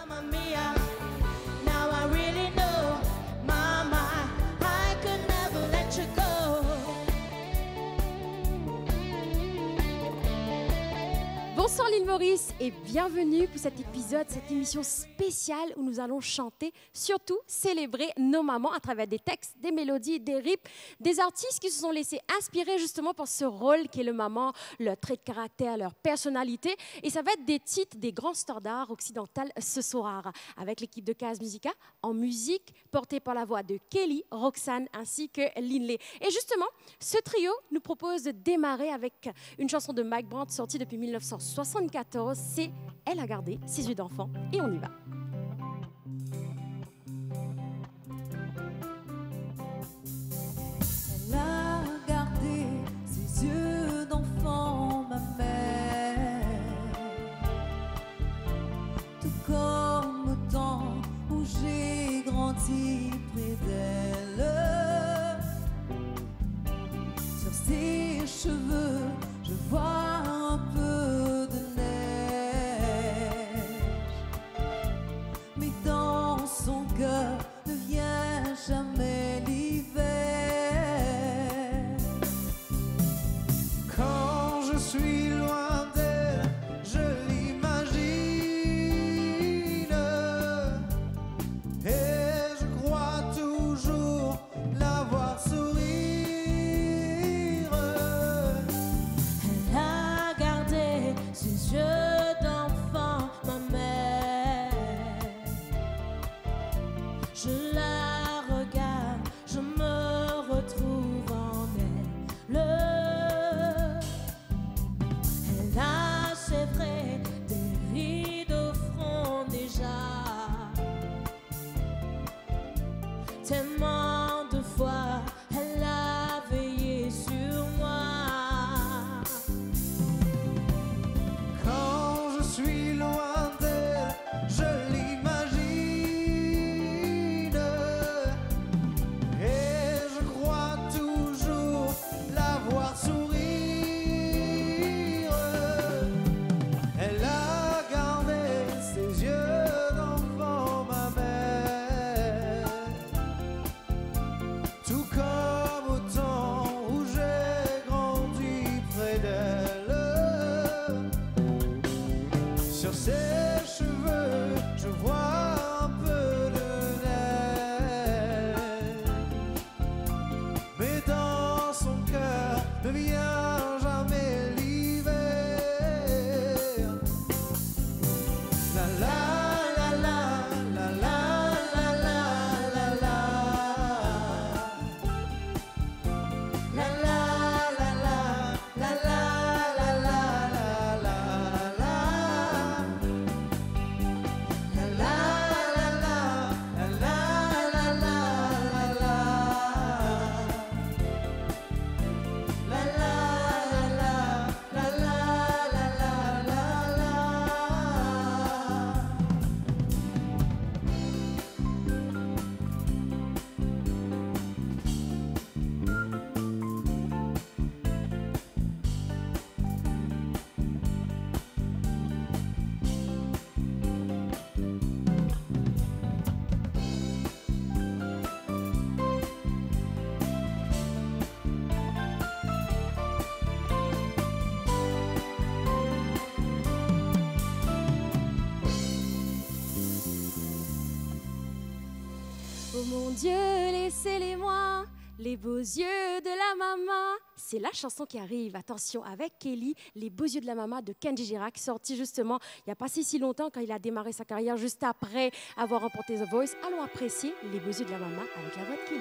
Mamma mia, now I really know, Mama, I could never let you go. Bonsoir l'île Maurice et bienvenue pour cet épisode, cette émission spéciale où nous allons chanter, surtout célébrer nos mamans à travers des textes, des mélodies, des rythmes, des artistes qui se sont laissés inspirer justement par ce rôle qu'est le maman, leur trait de caractère, leur personnalité. Et ça va être des titres des grands stars d'art occidental ce soir, avec l'équipe de Case Musica en musique, portée par la voix de Kelly, Roxane ainsi que Linley. Et justement, ce trio nous propose de démarrer avec une chanson de Mike Brandt sortie depuis 1974, c'est Elle a gardé ses yeux d'enfant et on y va. Elle a gardé ses yeux d'enfant, ma mère, tout comme au temps où j'ai grandi près d'elle. Sur ses cheveux, je vois un peu de neige, mais dans son cœur ne vient jamais l'hiver. Quand je suis loin d'elle, je l'imagine et je crois toujours la voir sourire. Elle a gardé ses yeux d'enfant, ma mère. Je la regarde, je me retrouve en elle. Elle a, c'est vrai, des rides au front déjà. Tellement de fois, elle a veillé sur moi. Quand je suis loin d'elle, je l'imagine et je crois toujours la voir sourire. Elle a gardé ses yeux d'enfant, ma mère, tout comme au temps où j'ai grandi près d'elle. Sur ses cheveux, je vois un peu de neige, mais dans son cœur ne vient jamais l'hiver. La la la la la la la la la la. La la la la la la la la la la. La la la la la la la la la. La la la la la la la la la. Oh mon Dieu, laissez-les-moi, les beaux yeux de la maman. C'est la chanson qui arrive, attention, avec Kelly, Les beaux yeux de la maman de Kenji Girac, sorti justement il n'y a pas si longtemps quand il a démarré sa carrière juste après avoir remporté The Voice. Allons apprécier Les beaux yeux de la maman avec la voix de Kelly.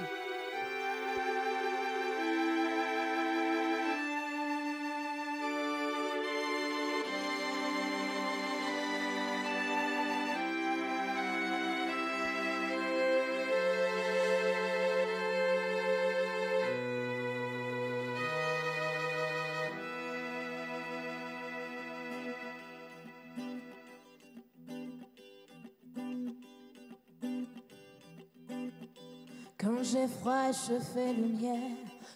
Quand j'ai froid, je fais lumière,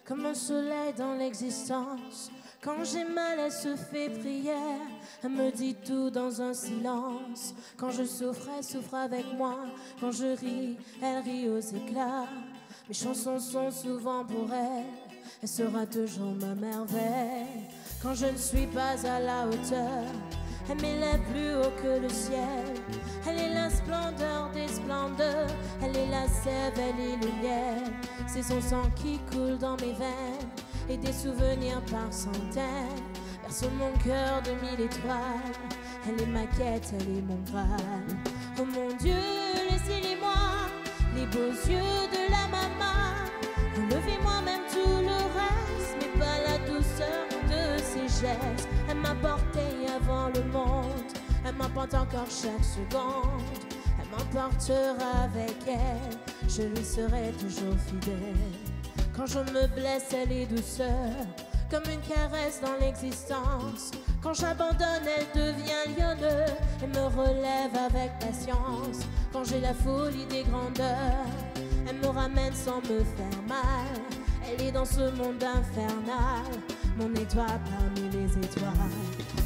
comme un soleil dans l'existence. Quand j'ai mal, elle se fait prière. Elle me dit tout dans un silence. Quand je souffre, elle souffre avec moi. Quand je ris, elle rit aux éclats. Mes chansons sont souvent pour elle. Elle sera toujours ma merveille. Quand je ne suis pas à la hauteur, elle m'élève plus haut que le ciel. Elle est la splendeur des splendeurs. Elle est la sève, elle est le miel. C'est son sang qui coule dans mes veines et des souvenirs par centaines berce mon cœur de 1000 étoiles. Elle est ma quête, elle est mon Graal. Oh mon Dieu, laissez-les-moi, les beaux yeux de la maman. Relevez-moi même tout le reste, mais pas la douceur de ses gestes. Elle m'a porté avant le monde, elle m'emporte encore chaque seconde. Elle m'emportera avec elle, je lui serai toujours fidèle. Quand je me blesse, elle est douceur, comme une caresse dans l'existence. Quand j'abandonne, elle devient lionneuse et me relève avec patience. Quand j'ai la folie des grandeurs, elle me ramène sans me faire mal. Elle est dans ce monde infernal, mon étoile parmi les étoiles.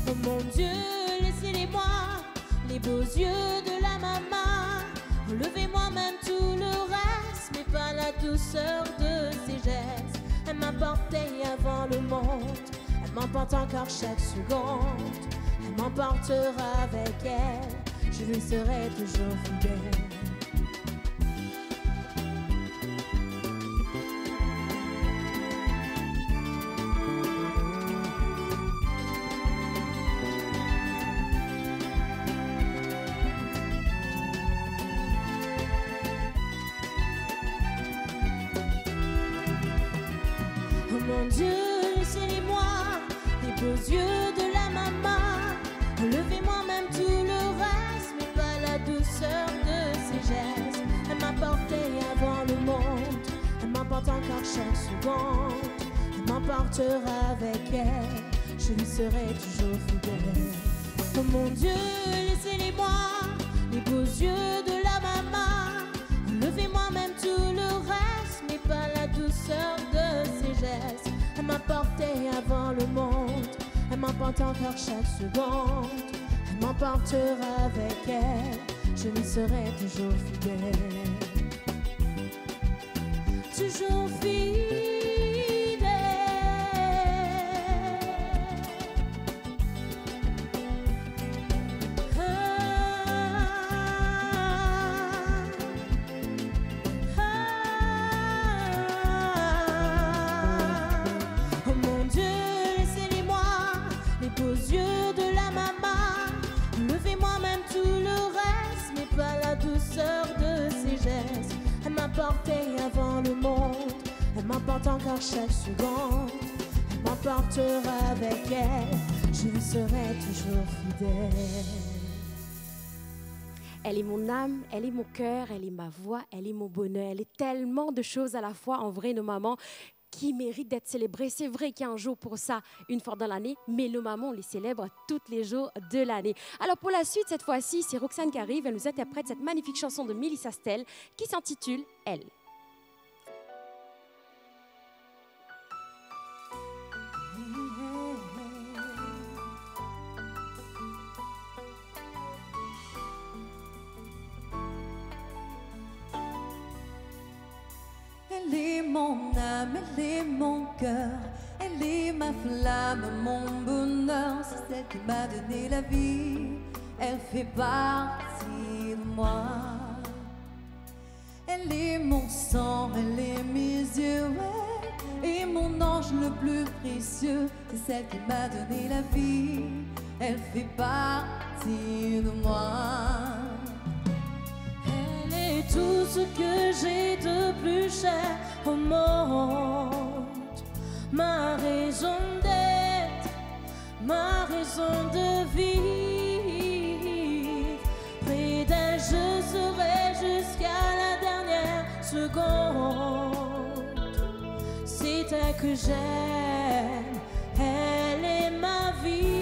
Oh mon Dieu, laissez-les-moi, les beaux yeux de la maman. Relevez-moi même tout le reste, mais pas la douceur de ses gestes. Elle m'a porté avant le monde, elle m'emporte encore chaque seconde. Elle m'emportera avec elle, je lui serai toujours fidèle. Mon Dieu, laissez-les-moi, les beaux yeux de la maman. Relevez-moi même tout le reste, mais pas la douceur de ses gestes. Elle m'a porté avant le monde, elle m'emporte encore chaque seconde. Elle m'emportera avec elle, je lui serai toujours fidèle. Oh mon Dieu, laissez-les-moi, les beaux yeux de la maman. Relevez-moi même tout le reste, mais pas la douceur de ses gestes. Elle m'a porté avant le monde, elle m'emporte encore chaque seconde. Elle m'emportera avec elle, je lui serai toujours fidèle. Toujours fidèle. Porté avant le monde, elle m'emporte encore chaque seconde. Elle m'emportera avec elle, je lui serai toujours fidèle. Elle est mon âme, elle est mon cœur, elle est ma voix, elle est mon bonheur. Elle est tellement de choses à la fois, en vrai, nos mamans, qui méritent d'être célébrées. C'est vrai qu'il y a un jour pour ça, une fois dans l'année, mais nos mamans, on les célèbre tous les jours de l'année. Alors pour la suite, cette fois-ci, c'est Roxane qui arrive. Elle nous interprète cette magnifique chanson de Mélissa Stell qui s'intitule « Elle ». Elle est mon âme, elle est mon cœur, elle est ma flamme, mon bonheur. C'est celle qui m'a donné la vie, elle fait partie de moi. Elle est mon sang, elle est mes yeux, ouais, et mon ange le plus précieux. C'est celle qui m'a donné la vie, elle fait partie de moi. Elle est tout ce que j'ai de plus cher au monde, ma raison d'être, ma raison de vivre. Près d'elle je serai jusqu'à la dernière seconde. C'est elle que j'aime, elle est ma vie.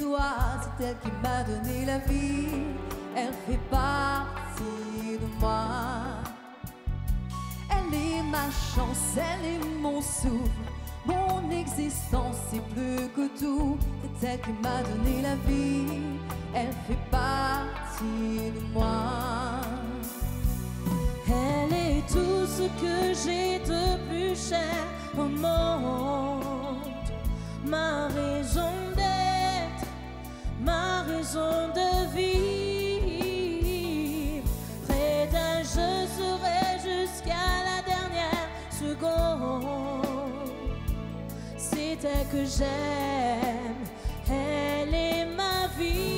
toi, c'est elle qui m'a donné la vie. Elle fait partie de moi. Elle est ma chance, elle est mon souffle. Mon existence c'est plus que tout. C'est elle qui m'a donné la vie. Elle fait partie de moi. Elle est tout ce que j'ai de plus cher au monde. Ma raison d'être, ma raison de vivre. Près d'elle je serai jusqu'à la dernière seconde. C'est elle que j'aime, elle est ma vie.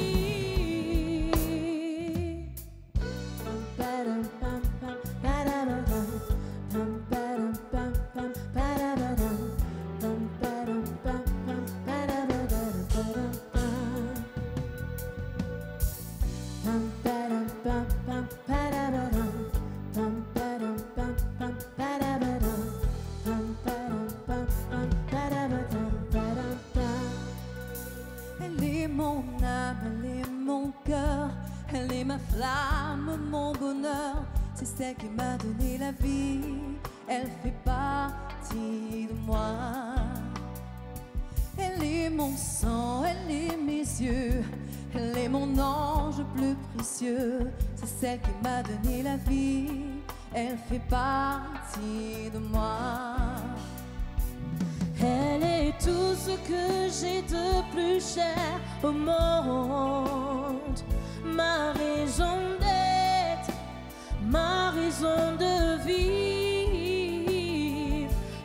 Elle est mon âme, elle est mon cœur, elle est ma flamme, mon bonheur. C'est celle qui m'a donné la vie, elle fait partie de moi. Elle est mon sang, elle est mes yeux, elle est mon ange le plus précieux. C'est celle qui m'a donné la vie, elle fait partie de moi. Elle est tout ce que j'ai de plus cher au monde. Ma raison d'être, ma raison de vivre.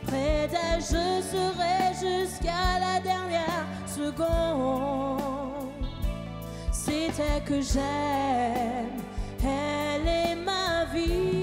Près d'elle je serai jusqu'à la dernière seconde. C'est elle que j'aime, elle est ma vie.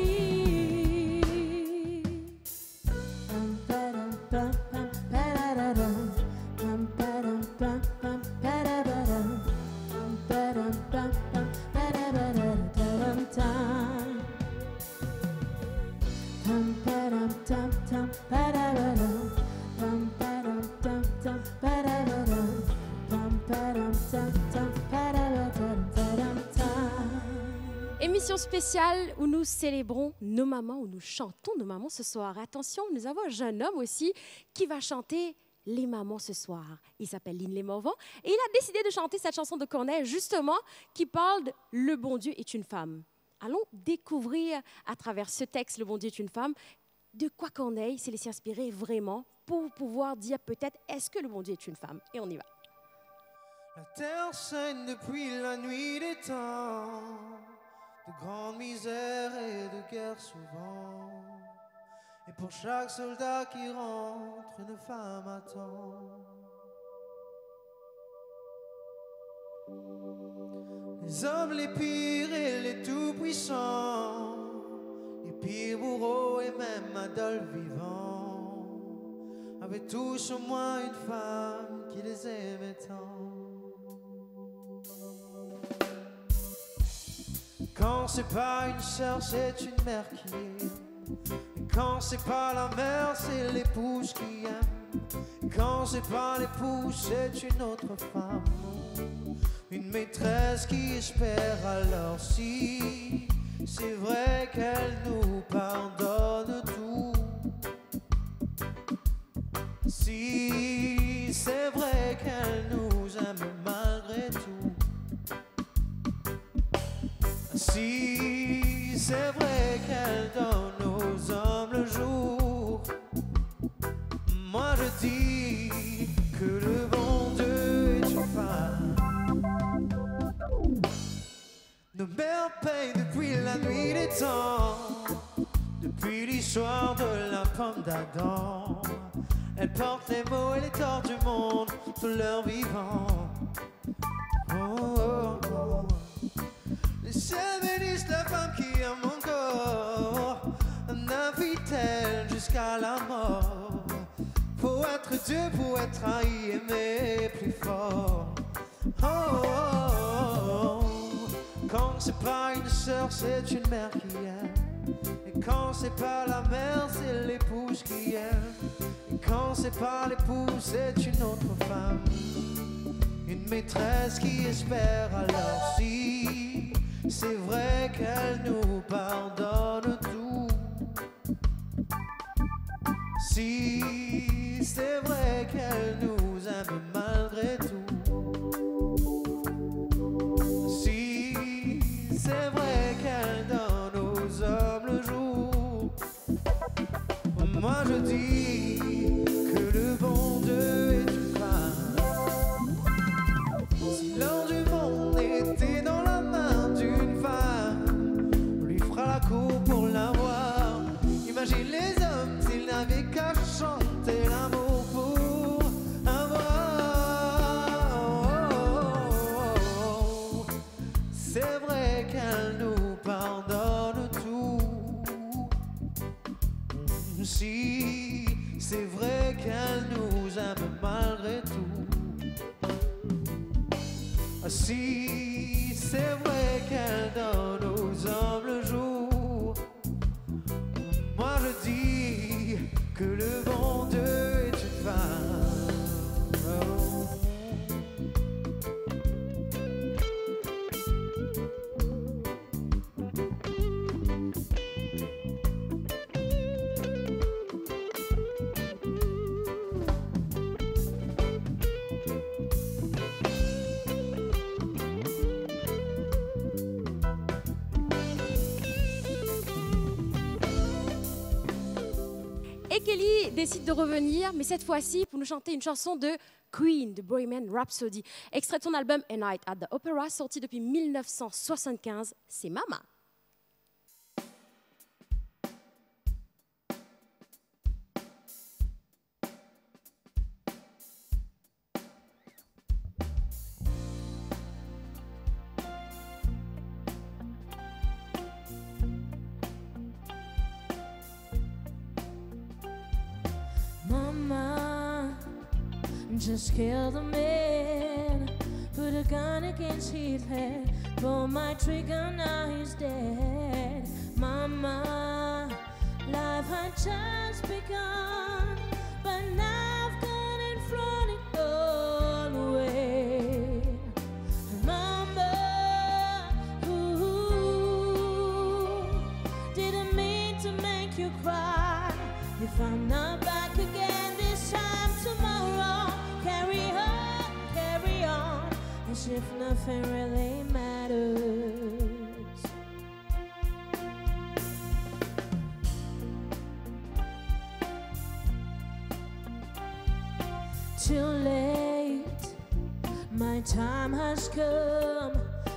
Émission spéciale où nous célébrons nos mamans, où nous chantons nos mamans ce soir. Attention, nous avons un jeune homme aussi qui va chanter les mamans ce soir. Il s'appelle Lynn Morvan et il a décidé de chanter cette chanson de Corneille justement qui parle de « Le bon Dieu est une femme ». Allons découvrir à travers ce texte « Le bon Dieu est une femme » de quoi Corneille s'est laissé inspirer vraiment pour pouvoir dire peut-être « Est-ce que le bon Dieu est une femme ?» Et on y va. La terre saigne depuis la nuit des temps, de grande misère et de guerre souvent. Et pour chaque soldat qui rentre, une femme attend. Les hommes les pires et les tout-puissants, les pires bourreaux et même Adolphe vivant, avaient tous au moins une femme qui les aimait tant. Quand c'est pas une sœur, c'est une mère qui aime. Et quand c'est pas la mère, c'est l'épouse qui aime. Et quand c'est pas l'épouse, c'est une autre femme. Une maîtresse qui espère alors si c'est vrai qu'elle nous pardonne tout. Si c'est vrai qu'elle nous aime malgré tout. Si c'est vrai qu'elle donne aux hommes le jour, moi je dis que le bon Dieu est une femme. Nos mères payent depuis la nuit des temps, depuis l'histoire de la pomme d'Adam. Elles portent les maux et les torts du monde tout leur vivant. Oh, oh, oh. Les ciels bénissent la femme qui aime encore, infidèle jusqu'à la mort. Faut être Dieu pour être haï, aimé plus fort. Oh, oh, oh. Quand c'est pas une sœur, c'est une mère qui aime. Et quand c'est pas la mère, c'est l'épouse qui aime. Et quand c'est pas l'épouse, c'est une autre femme. Une maîtresse qui espère. Alors si c'est vrai qu'elle nous pardonne tout, si c'est vrai qu'elle nous aime malgré tout, si c'est vrai qu'elle donne aux hommes le jour, moi je dis que le bon Dieu est une femme. Si l'or du monde était dans la main d'une femme, on lui fera la cour pour l'avoir. Imagine les hommes s'ils n'avaient qu'à chanter l'amour pour avoir. C'est vrai qu'elle nous pardonne tout. Si c'est vrai qu'elle nous aime malgré tout. Si c'est vrai qu'elle donne aux hommes le jour, moi je dis que le bon Dieu est une femme. Et Kelly décide de revenir, mais cette fois-ci pour nous chanter une chanson de Queen, de Bohemian Rhapsody, extrait de son album A Night at the Opera, sorti depuis 1975, c'est Mama. Mama, just kill the man, put a gun against his head, pull my trigger, now he's dead. Mama, life had just begun, but now I've gone and thrown it all away. Mama, ooh, didn't mean to make you cry. If I'm not back again this time tomorrow, carry on, as if nothing really matters. Too late, my time has come.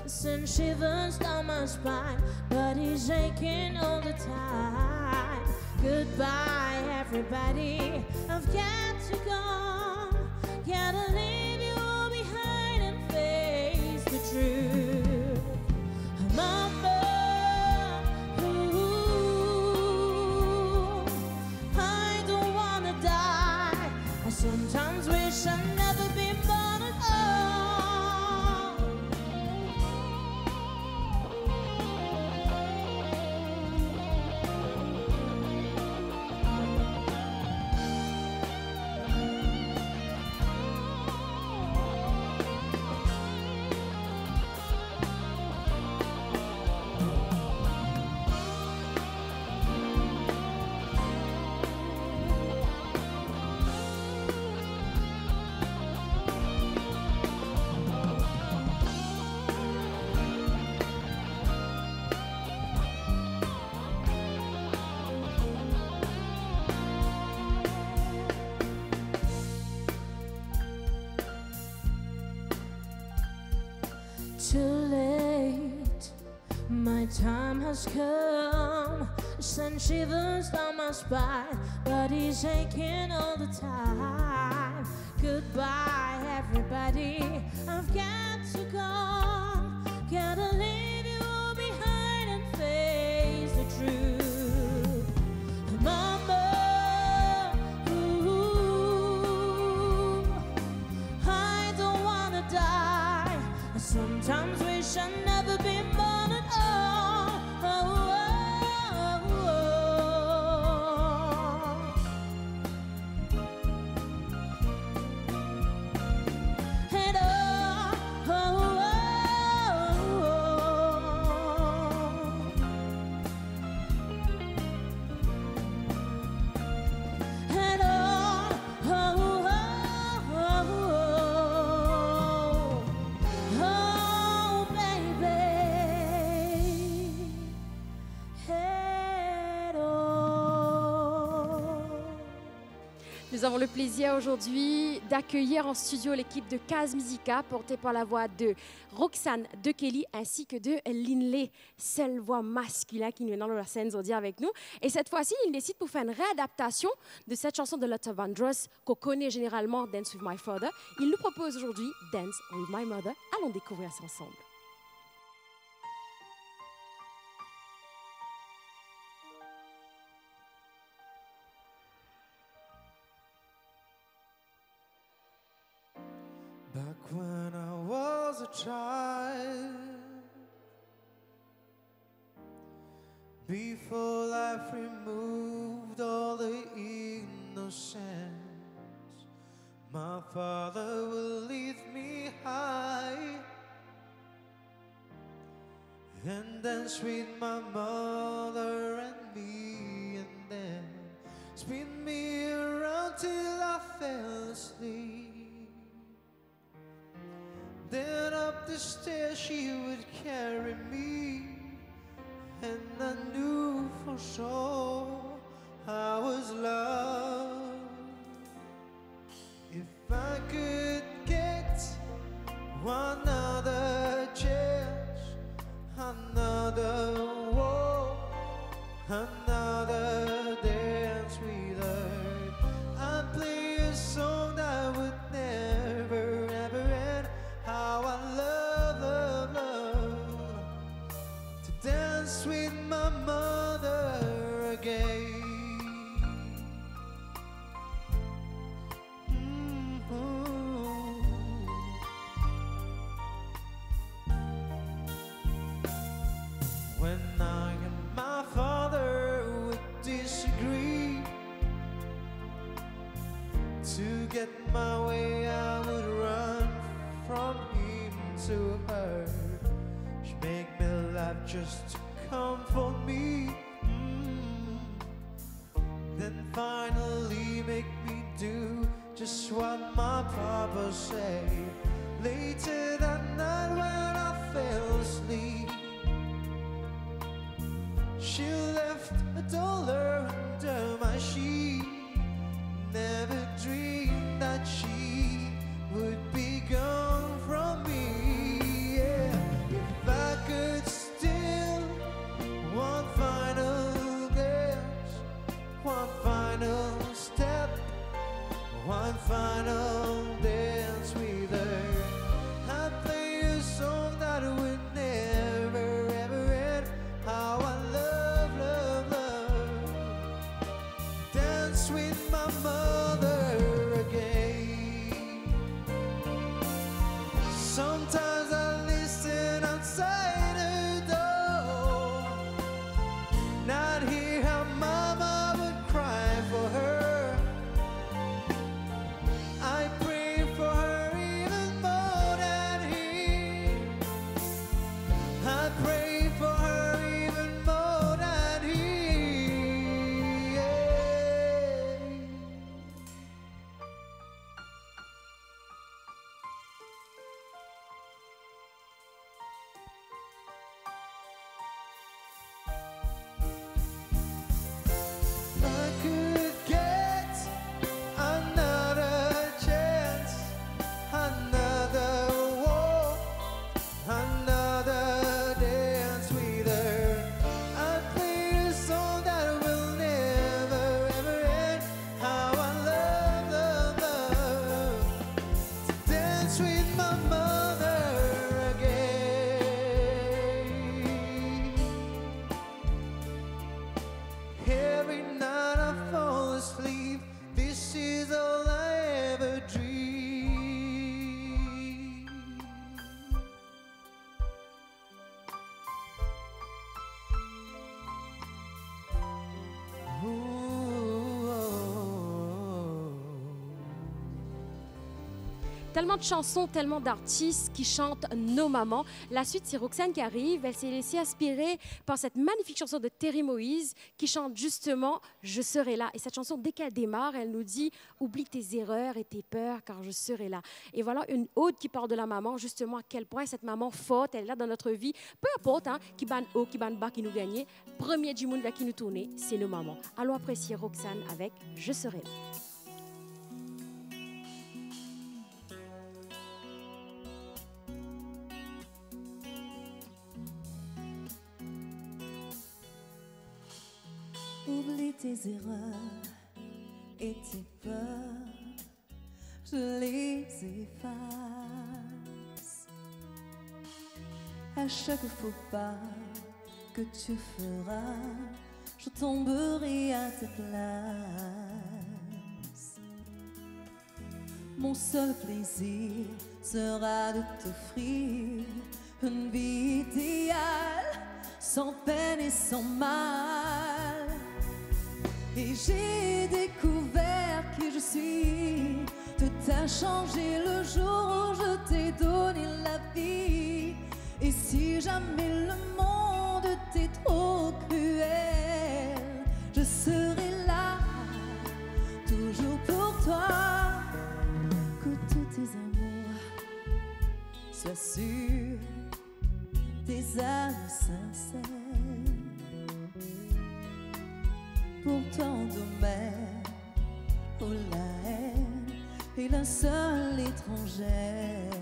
Send shivers down my spine, body's aching all the time. Goodbye, everybody, I've got to go. Gotta leave you all behind and face the truth. Mama, ooh, I don't wanna die. I sometimes wish I'd never been born at all. Too late, my time has come. Send shivers down my spine, body's aching all the time. Goodbye, everybody, I've got to go. Gotta leave you all behind and face the truth. Mama, ooh, I don't wanna die. I sometimes wish I'd never been born at all. And oh, Nous avons le plaisir aujourd'hui d'accueillir en studio l'équipe de Case Musica, portée par la voix de Roxane de Kelly ainsi que de Linley, seule voix masculine qui nous est dans la scène aujourd'hui avec nous. Et cette fois-ci, ils décident pour faire une réadaptation de cette chanson de Luther Vandross qu'on connaît généralement, Dance with My Father. Ils nous proposent aujourd'hui Dance with My Mother. Allons découvrir ça ensemble. Back when I was a child, before life removed all the innocence, my father will lead me high and dance with my mother and me, and then spin me around till I fell asleep. Then up the stairs she would carry me, and I knew for sure I was loved. If I could get one other chance, another walk, another dance with her, I'd play a song that would never ever end. How I love, love, love to dance with my mother again. When I and my father would disagree, to get my way I would run from him to her. She make me laugh just to comfort me, then finally make me do just what my papa said. Later that night when I fell asleep, she left $1 under my sheet. Never dreamed that she would be gone from me. Yeah. If I could steal one final dance, one final step, one final dance with her, I'd play a song that would never ever end. How I love, love, love dance with my mother again. Sometimes I listen outside her door, and I'd hear how mama would cry for her. I pray for her even more than he. I pray for her even more than he. Yeah. I could get another chance, another walk, another dance with her, I'd play a song that will never ever end. How I love, love, love to dance with my mother again. Every night I fall asleep, this is all I ever dream. Tellement de chansons, tellement d'artistes qui chantent nos mamans. La suite, c'est Roxane qui arrive. Elle s'est laissée inspirer par cette magnifique chanson de Terry Moïse qui chante justement « Je serai là ». Et cette chanson, dès qu'elle démarre, elle nous dit « Oublie tes erreurs et tes peurs car je serai là ». Et voilà une ode qui parle de la maman, justement à quel point cette maman forte, elle est là dans notre vie. Peu importe, hein, qui ban haut, qui ban bas, qui nous gagne. Premier du monde vers qui nous tourner, c'est nos mamans. Allons apprécier Roxane avec « Je serai là ». Oublie tes erreurs et tes peurs, je les efface. À chaque faux pas que tu feras, je tomberai à ta place. Mon seul plaisir sera de t'offrir une vie idéale, sans peine et sans mal. Et j'ai découvert qui je suis. Tout a changé le jour où je t'ai donné la vie. Et si jamais le monde t'est trop cruel, je serai là, toujours pour toi. Que tous tes amours soient sûrs, tes âmes sincères. Pour toi en domaine où la haine est la seule étrangère.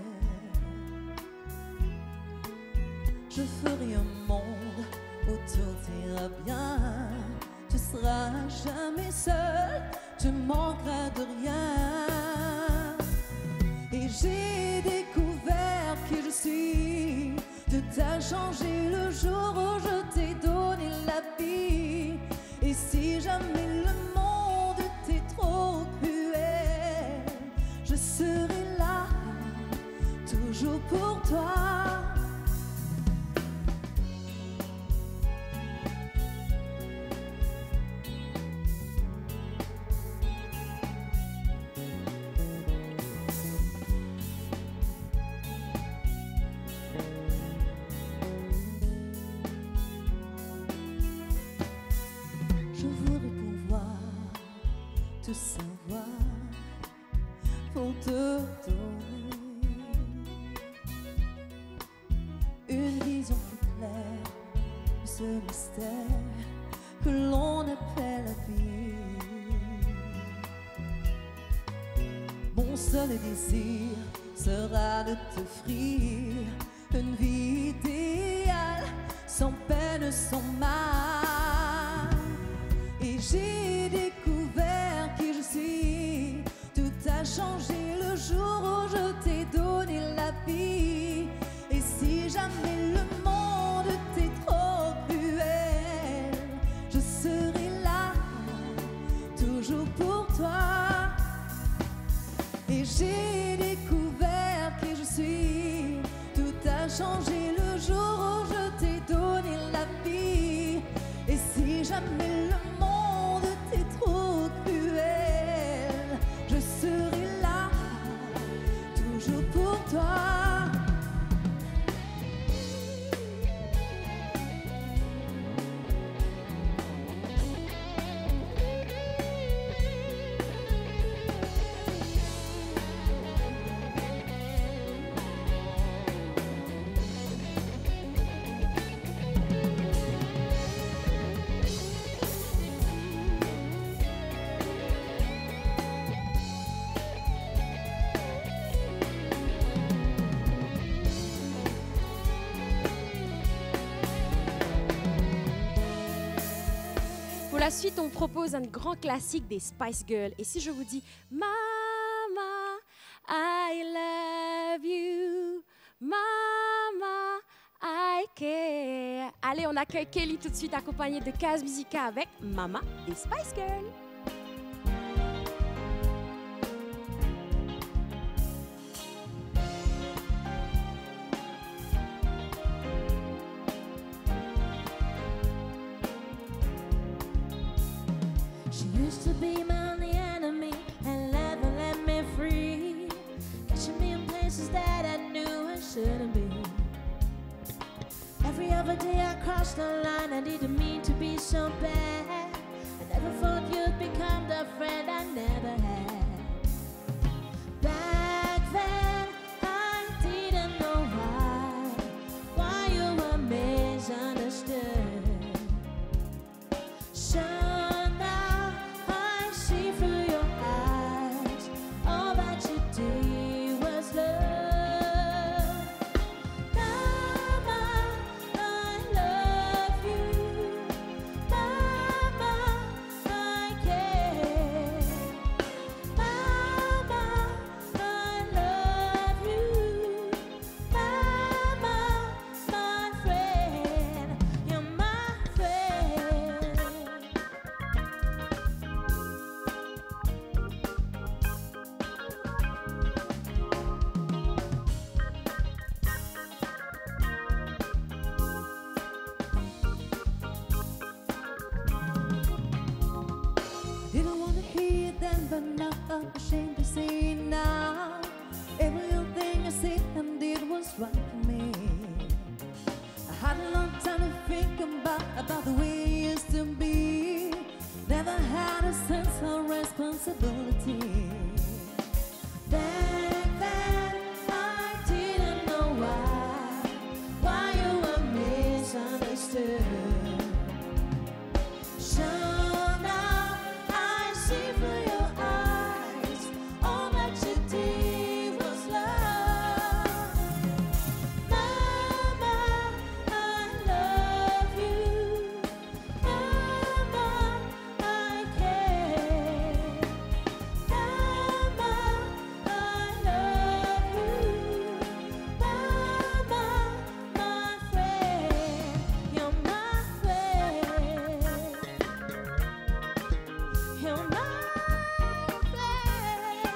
Je ferai un monde où tout ira bien. Tu seras jamais seul, tu manqueras de rien. Et j'ai découvert qui je suis. Tout a changé le jour où je t'ai donné la vie. Et si jamais le monde t'est trop cruel, je serai là, toujours pour toi. Tout savoir pour te donner une vision plus claire de ce mystère que l'on appelle la vie. Mon seul désir sera de t'offrir une vie idéale, sans peine, sans mal. Et j'ai découvert qui je suis. Tout a changé le jour où je t'ai donné la vie. Et si jamais le monde t'est trop cruel, je serai là, toujours pour toi. Et j'ai découvert qui je suis. Tout a changé le jour où je t'ai donné la vie. Et si jamais le monde t'est trop cruel, je serai là, toujours pour toi. Pour la suite, on propose un grand classique des Spice Girls. Et si je vous dis « Mama, I love you, Mama, I care ». Allez, on accueille Kelly tout de suite, accompagnée de Kaz Musica avec « Mama » des Spice Girls. Used to be my only enemy and never let me free, catching me in places that I knew I shouldn't be. Every other day I crossed the line, I didn't mean to be so bad. I never thought you'd become the friend I never had. Back then I didn't know why you were misunderstood. So Mama, a sense of responsibility. Back then, I didn't know why you were misunderstood. So now I see through your eyes, all that you did was love. Mama, I love you. Mama, I care. Mama, I love you. Mama, my friend, you're my friend. You're my friend.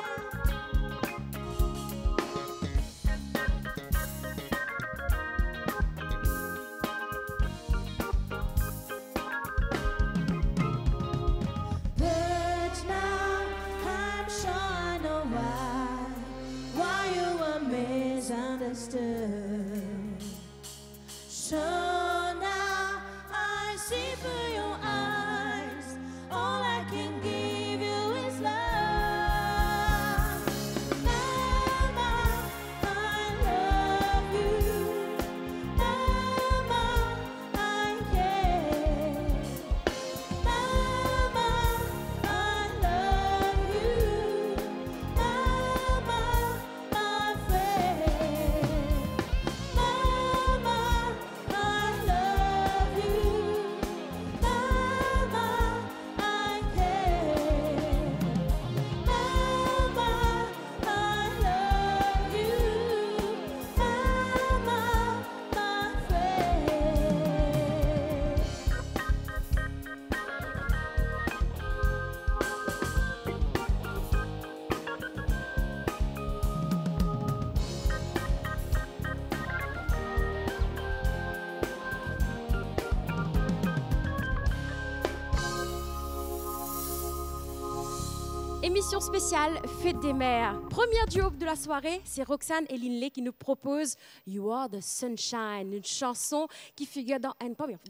But now I'm sure I know why you were misunderstood. So now I see through your eyes, all I can give you is love. Mama, I love you. Mama, I care. Mama, I love you. Mama, my friend. Mama, I love you. Mama, I care. Mama, I love you. Mama, my Émission spéciale Fête des mères. Premier duo de la soirée, c'est Roxane et Linley qui nous proposent You Are the Sunshine, une chanson qui figure dans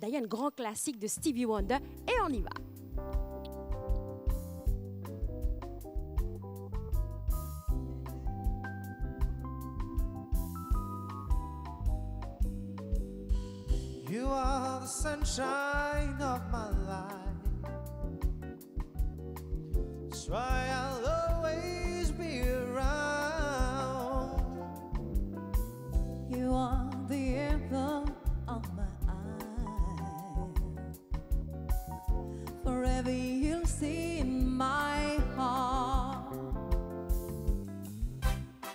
d'ailleurs un grand classique de Stevie Wonder. Et on y va. You are the sunshine of my life. That's why I'll always be around. You are the apple of my eye. Forever you'll see in my heart.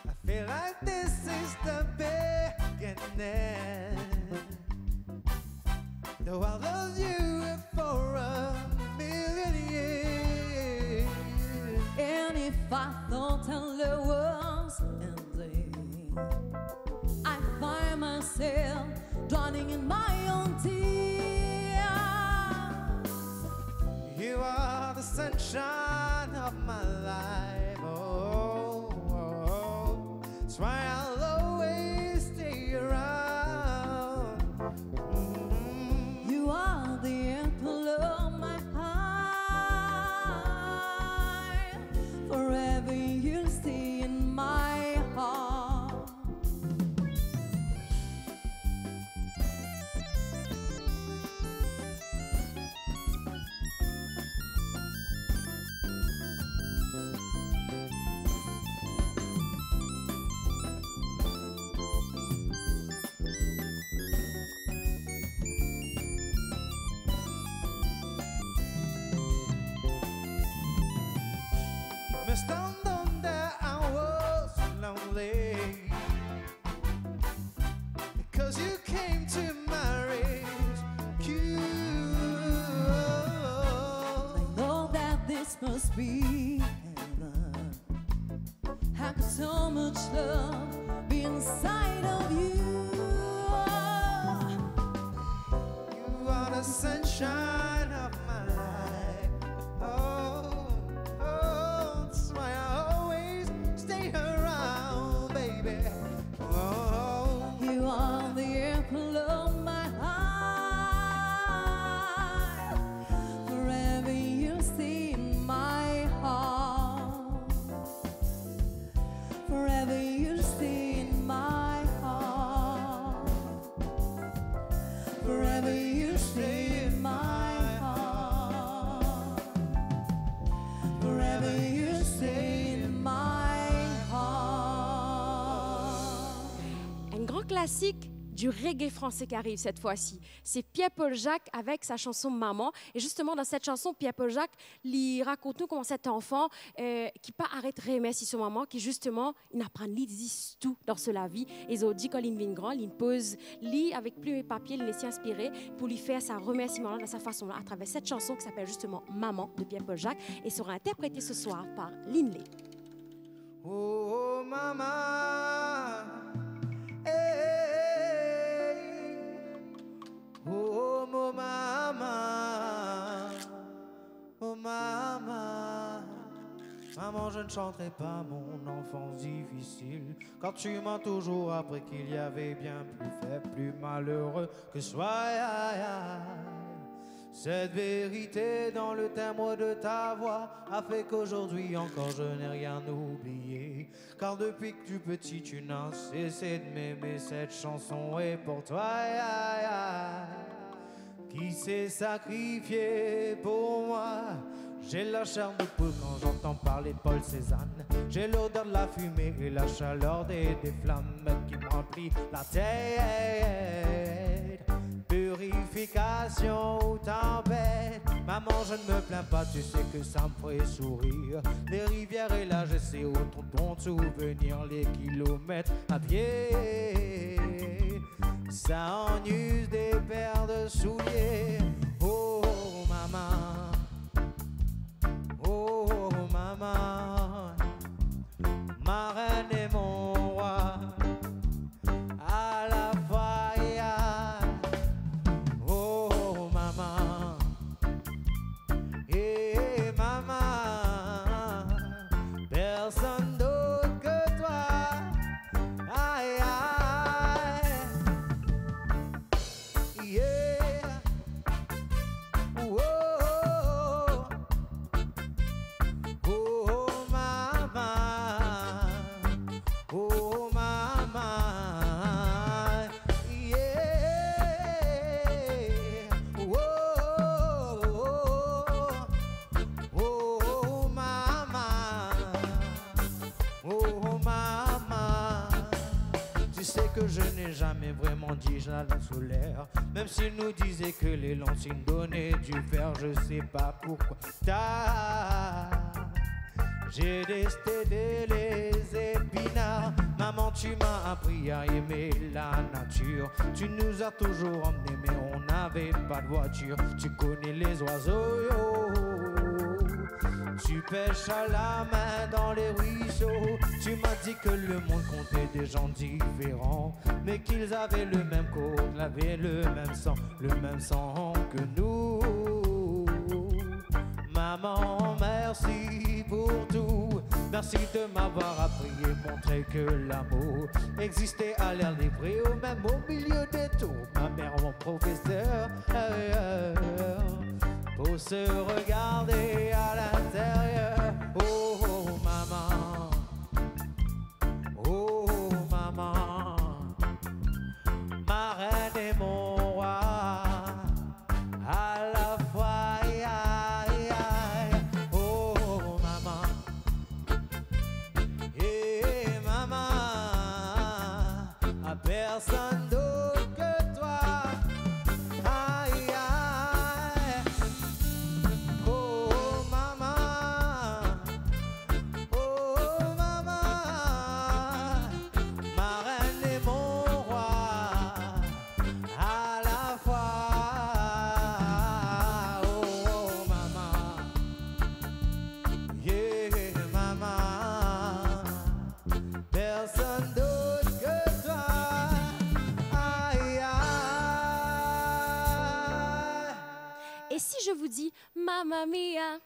I feel like this is the beginning. Though I'll love you for a million years. And if I thought our love was ending, I find myself drowning in my own tears. You are the sunshine of my life. Oh, oh, oh. That's why I'll always stay around. You are the apple of my eye. Forever you'll stay in my heart. Me están donde I was lonely, because you came to my rescue. I know that this must be heaven. How could so much love be inside of you? You are the sunshine of my life. Oh, oh, that's why I always stay around, baby. Oh, You are the apple of my eye. Forever you'll see in classique du reggae français qui arrive cette fois-ci. C'est Pierre-Paul Jacques avec sa chanson Maman. Et justement, dans cette chanson, Pierre-Paul Jacques il raconte nous comment cet enfant qui pas arrête de remercier son maman, qui justement, il apprend l'idée tout dans la vie. Et ils ont dit quand il vient grand, il pose lit avec plume et papier, il laisse inspirer pour lui faire sa remerciement de sa façon-là à travers cette chanson qui s'appelle justement Maman de Pierre-Paul Jacques et sera interprétée ce soir par Linley. Oh, maman, hey. Oh, mon maman, oh, maman. Maman, je ne chanterai pas mon enfance difficile, car tu m'as toujours appris qu'il y avait bien plus faible, plus malheureux que soi. Cette vérité dans le timbre de ta voix a fait qu'aujourd'hui encore je n'ai rien oublié. Car depuis que tu petit tu n'as cessé de m'aimer. Cette chanson est pour toi qui s'est sacrifié pour moi. J'ai la chair de poule quand j'entends parler de Paul Cézanne. J'ai l'odeur de la fumée et la chaleur des flammes qui me remplissent la tête. Purification ou tempête, maman je ne me plains pas, tu sais que ça me ferait sourire. Les rivières et là je sais autant de bons souvenirs, les kilomètres à pied, ça en use des paires de souliers. Oh maman, oh maman, ma reine et mon roi, à la fois. Je n'ai jamais vraiment dit j'allais solaire. Même s'ils nous disaient que les lancines donnaient du fer, je sais pas pourquoi. J'ai détesté les épinards. Maman, tu m'as appris à aimer la nature. Tu nous as toujours emmenés, mais on n'avait pas de voiture. Tu connais les oiseaux, tu pêches à la main dans les ruisseaux. Tu m'as dit que le monde comptait des gens différents, mais qu'ils avaient le même code, avaient le même sang que nous. Maman, merci pour tout. Merci de m'avoir appris et montré que l'amour existait à l'air libre et au même au milieu des tours. Ma mère, mon professeur, pour se regarder à l'intérieur. Oh, oh maman, oh maman, ma reine et mon roi, à la fois. Oh maman, et maman, à personne d'autre que toi. Aïe, aïe. Oh maman, oh maman, ma reine et mon roi, à la fois. Oh maman, yeah maman, personne d'autre que toi. Aïe, aïe. Et si je vous dis Mamma Mia,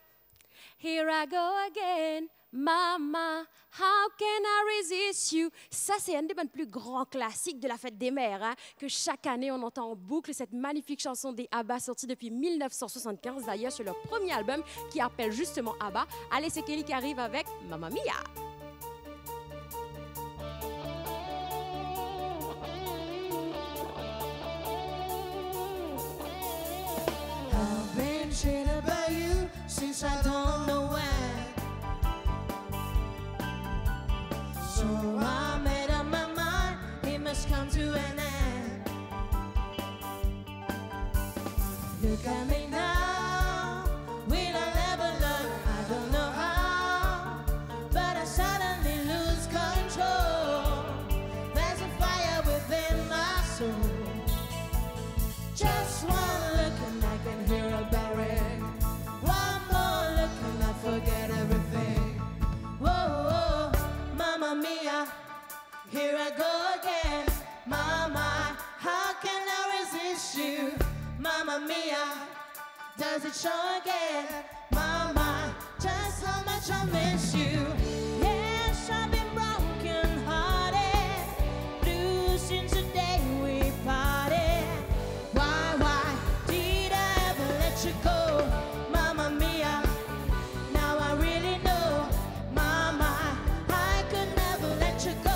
here I go again, Mama, how can I resist you? Ça, c'est un des plus grands classiques de la fête des mères, hein, que chaque année on entend en boucle. Cette magnifique chanson des ABBA sortie depuis 1975, d'ailleurs sur leur premier album qui appelle justement ABBA. Allez, c'est Kelly qui arrive avec Mamma Mia. I've been cheated by you since I don't know when. So I made up my mind, it must come to an Look at me now. Will I ever learn? I don't know how, but I suddenly lose control. There's a fire within my soul. Just one look and I can hear a bell ring. One more look and I forget everything. Whoa, whoa, Mamma Mia, here I go again. Mama, how can I resist you? Mamma Mia, does it show again? Mama, just how much I miss you. Yes, I've been broken hearted, blue since the day we parted. Why did I ever let you go? Mamma Mia, now I really know. Mama, I could never let you go.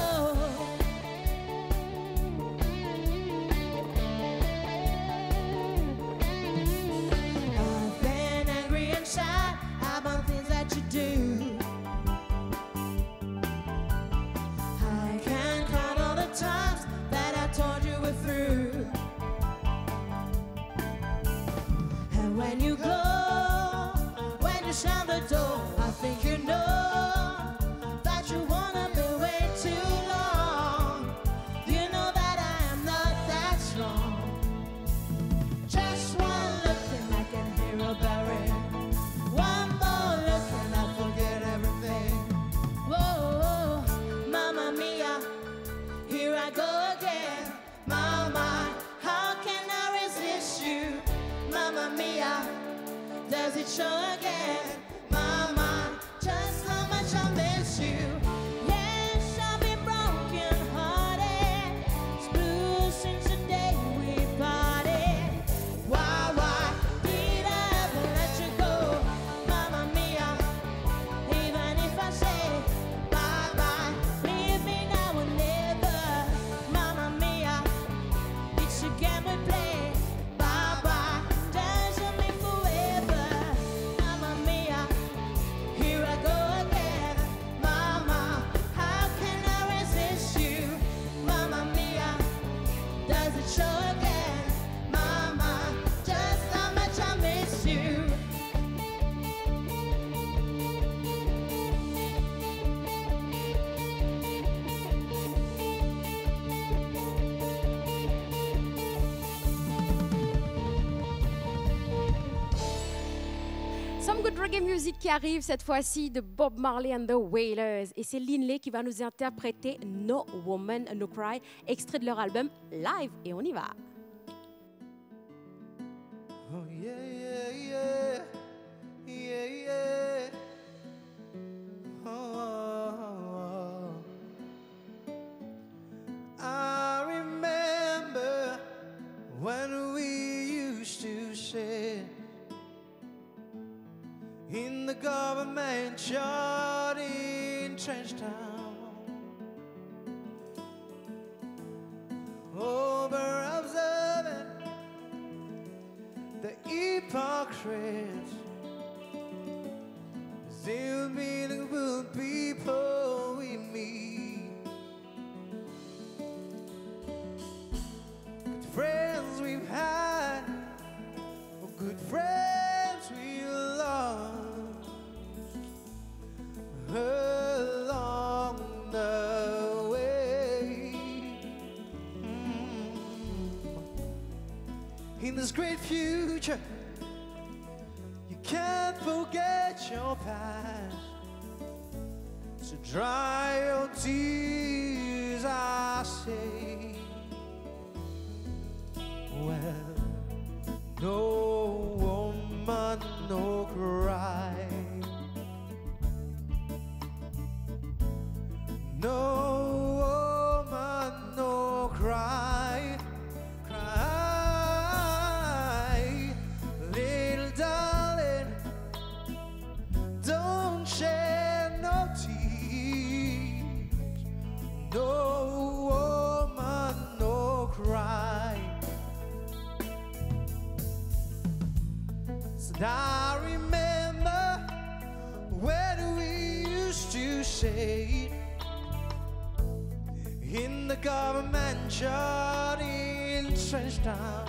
I've been angry and sad about things that you do. I can't count all the times that I told you we're through. And when you go, when you slam the door, I think you know that you wanna be way too long. You know that I am not that strong. Just one look and I can hear a bell ring. One more look and I forget everything. Whoa, Mamma Mia, here I go again. Mama, how can I resist you? Mamma Mia, does it show again? Mama, just how much I miss you. Yes, I've been broken hearted, it's blue since the day we parted. Why did I ever let you go? Mamma Mia, even if I say bye-bye, leave me now or never. Mamma Mia, it's a game we play. Bye-bye, doesn't mean forever. Mamma Mia, here I go again. Mama, how can I resist you? Mamma Mia, does it show again? Mama, just how much I miss you. Some good reggae music qui arrive cette fois-ci de Bob Marley and the Wailers. Et c'est Linley qui va nous interpréter No Woman No Cry, extrait de leur album Live. Et on y va. Oh yeah. Oh. I remember when we used to sit in the government yard in Trenchtown, over observing the hypocrites, still being good people we meet, good friends we've had, good friends we lost along the way. In this great future, you can't forget your past, so dry your tears, I say. Well, no woman, no cry. No woman, no cry, cry, little darling, don't shed no tears. No woman, no cry. So I remember when we used to say in the government yard in Trenchtown,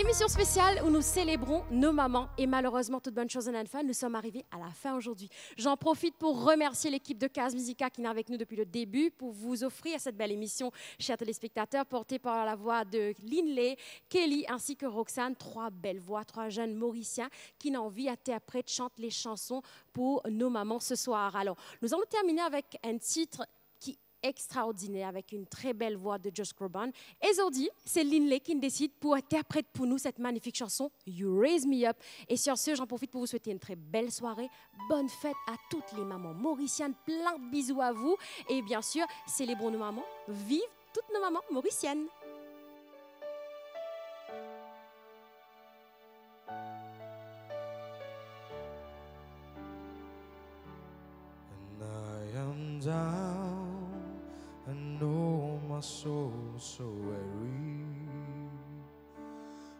Émission spéciale où nous célébrons nos mamans et malheureusement, toute bonne chose en fin, nous sommes arrivés à la fin aujourd'hui. J'en profite pour remercier l'équipe de Case Musica qui est avec nous depuis le début pour vous offrir cette belle émission, chers téléspectateurs, portée par la voix de Linley, Kelly ainsi que Roxane. 3 belles voix, 3 jeunes Mauriciens qui n'ont envie interprètes chantent les chansons pour nos mamans ce soir. Alors, nous allons terminer avec un titre extraordinaire avec une très belle voix de Josh Groban. Et aujourd'hui, c'est Linley qui décide pour interpréter pour nous cette magnifique chanson You Raise Me Up. Et sur ce, j'en profite pour vous souhaiter une très belle soirée. Bonne fête à toutes les mamans mauriciennes. Plein de bisous à vous. Et bien sûr, célébrons nos mamans. Vive toutes nos mamans mauriciennes. My soul so weary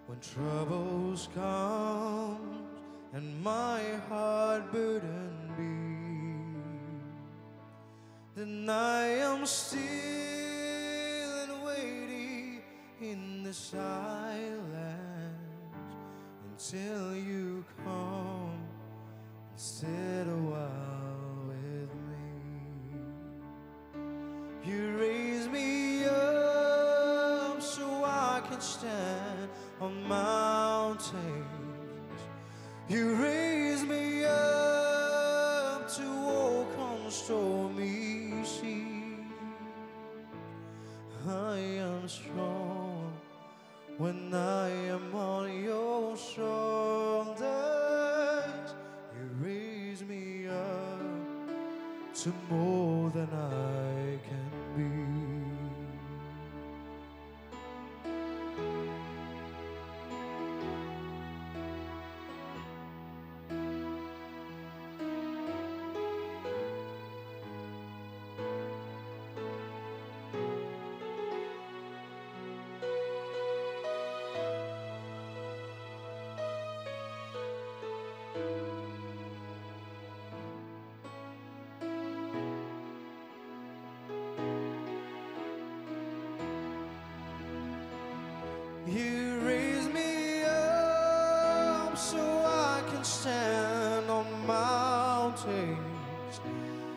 when troubles come and my heart burdened be, then I am still and waiting in the silence until you come and sit a while with me. You raise me stand on mountains. You raise me up to walk on stormy seas. I am strong when I am on your shoulders. You raise me up to more than I can be. You raise me up so I can stand on mountains.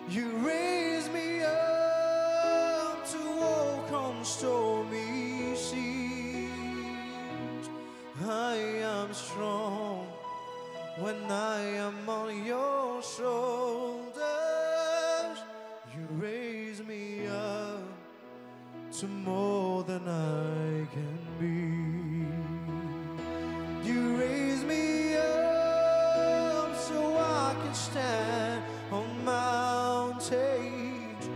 You raise me up to walk on stormy seas. I am strong when I am on your shoulders. You raise me up to more than I can be. You raise me up so I can stand on mountains.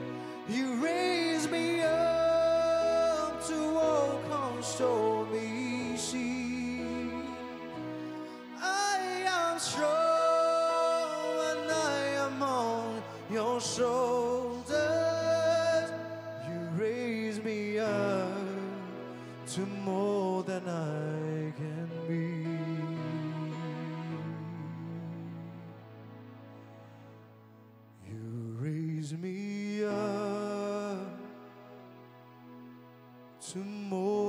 You raise me up to walk on stormy seas. I am strong when I am on your shoulders. You raise me up to more than I can be. You raise me up to more